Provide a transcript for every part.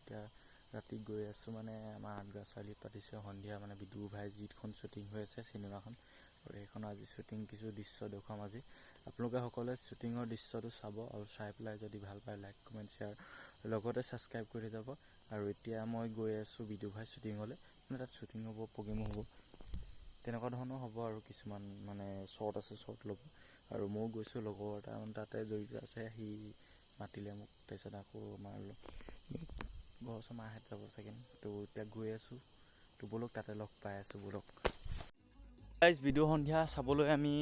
এতিয়া ৰাতি গৈ আছোঁ মানে আমাৰ 8 গা ছোৱালী পাতিছে সন্ধিয়া মানে বিদুৰ ভাই যিখন শ্বুটিং হৈ আছে চিনেমাখন আৰু সেইখন আজি শ্বুটিং কিছু দৃশ্য দেখুৱাম আজি আপোনালোকে সকলোৱে শ্বুটিঙৰ দৃশ্যটো চাব আৰু চাই পেলাই যদি ভাল পায় লাইক কমেণ্ট শ্বেয়াৰ লগতে ছাবস্ক্ৰাইব কৰি যাব আৰু এতিয়া মই গৈ আছোঁ বিদুৰ ভাই শ্বুটিঙলৈ মানে তাত শ্বুটিং হ'ব প্ৰগ্ৰেমো হ'ব তেনেকুৱা ধৰণৰ হ'ব আৰু কিছুমান মানে শ্বৰ্ট আছে শ্বৰ্ট ল'ব আৰু ময়ো গৈছোঁ লগৰ এটা তাতে জড়িত আছে সি মাতিলে মোক তাৰপিছত আকৌ আমাৰ ঘৰৰ ওচৰৰ মাহঁত যাব চাগে তো এতিয়া গৈ আছোঁ তো ব'লক তাতে লগ পাই আছোঁ ব'লক গাইজ বিদুৰ সন্ধিয়া চাবলৈ আমি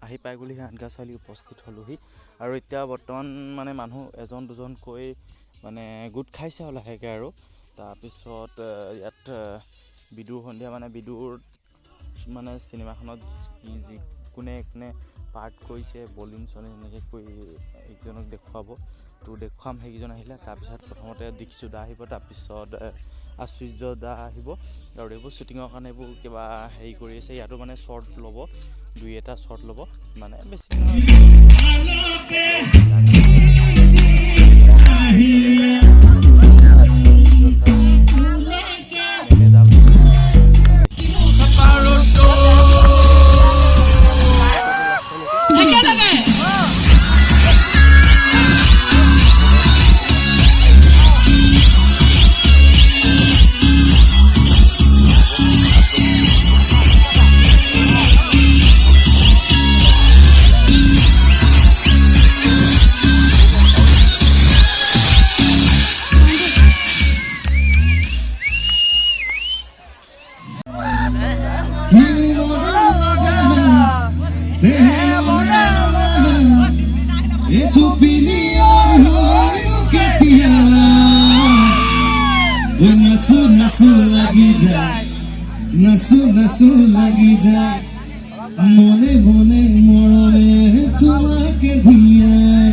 আহি পাই গ'লোহি 8 গা ছোৱালী উপস্থিত হ'লোহি আৰু এতিয়া বৰ্তমান মানে মানুহ এজন দুজনকৈ মানে গোট খাইছে আৰু লাহেকৈ আৰু তাৰপিছত ইয়াত বিদুৰ সন্ধিয়া মানে বিদুৰ মানে চিনেমাখনত যি কোনে কোনে পাৰ্ট কৰিছে বলিন চলিন এনেকৈ কৰি এইজনক দেখুৱাব তো দেখুৱাম সেইকেইজন আহিলে তাৰপিছত প্ৰথমতে দীক্ষিত দা আহিব তাৰপিছত আশ্চৰ্য দা আহিব আৰু এইবোৰ শ্বুটিঙৰ কাৰণে এইবোৰ কিবা হেৰি কৰি আছে ইয়াতো মানে শ্বৰ্ট ল'ব 2-এটা শ্বৰ্ট ল'ব মানে বেছি নাচু লাগি যায় মনে মনে মৰমে তোমাকে ধিয়াই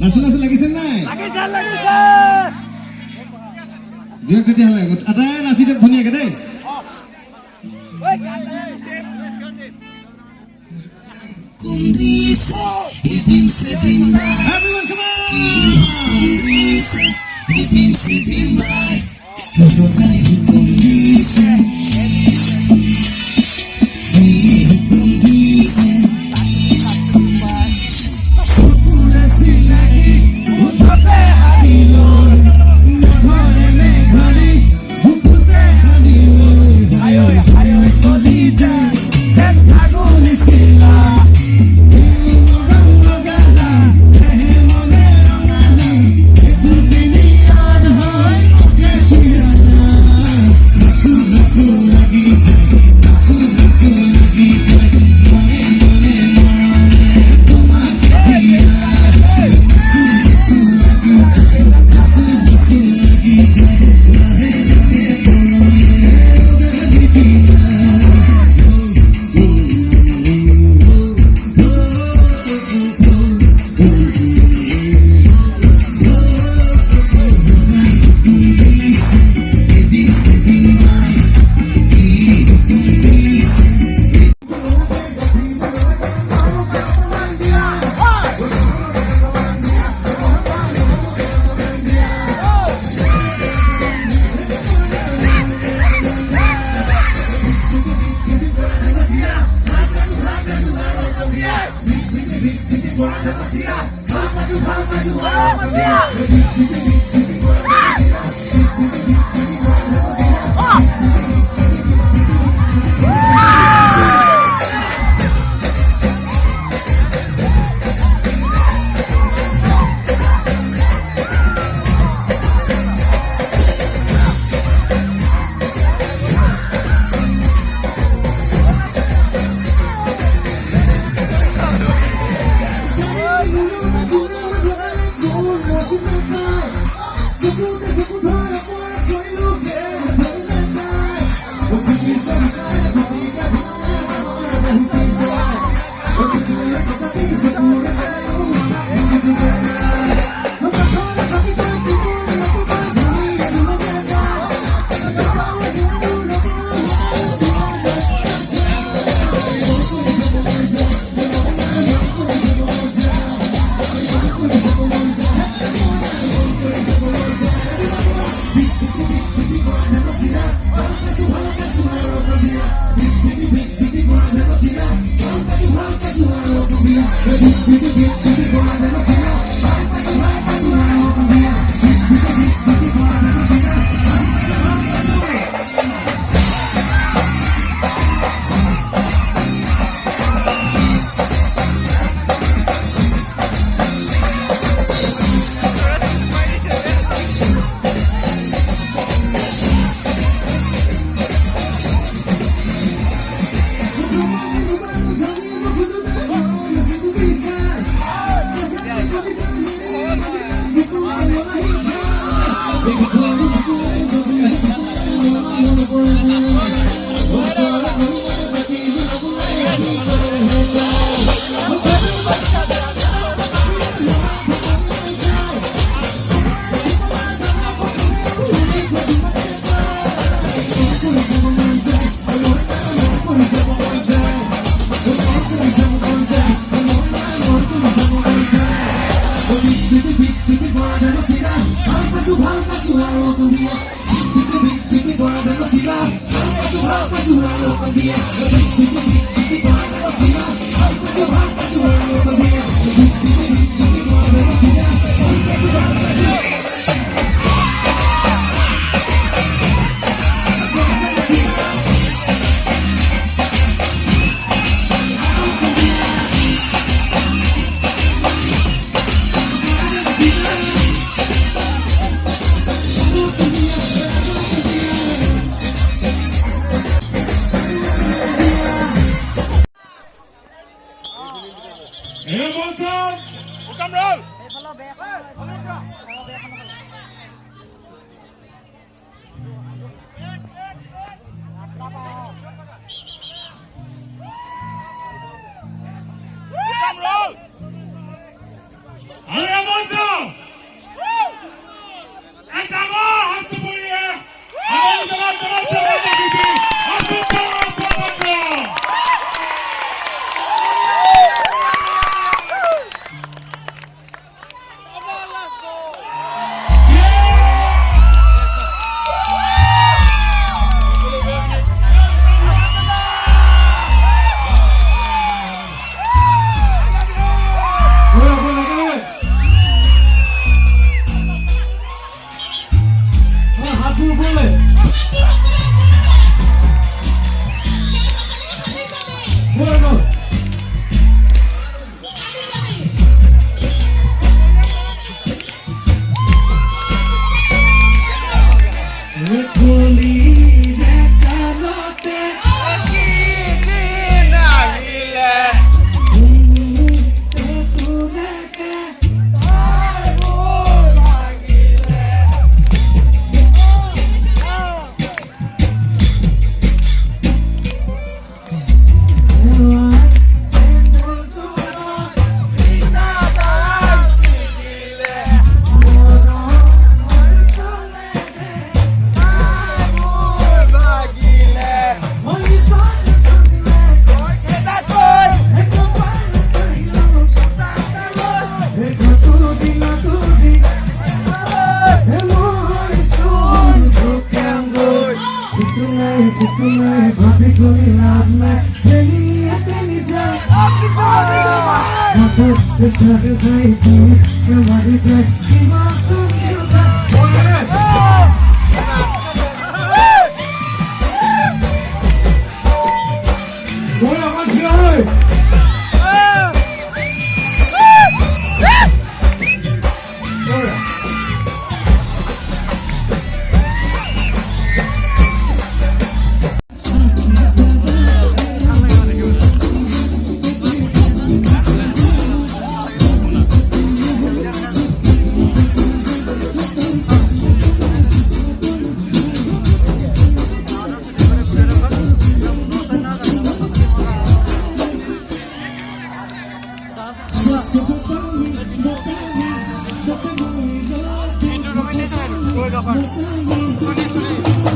নাচু লাগিছে নাই দিয়ক তেতিয়াহ'লে আটাই নাচি দিয়ক ধুনীয়াকে দেই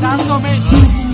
Dance of it.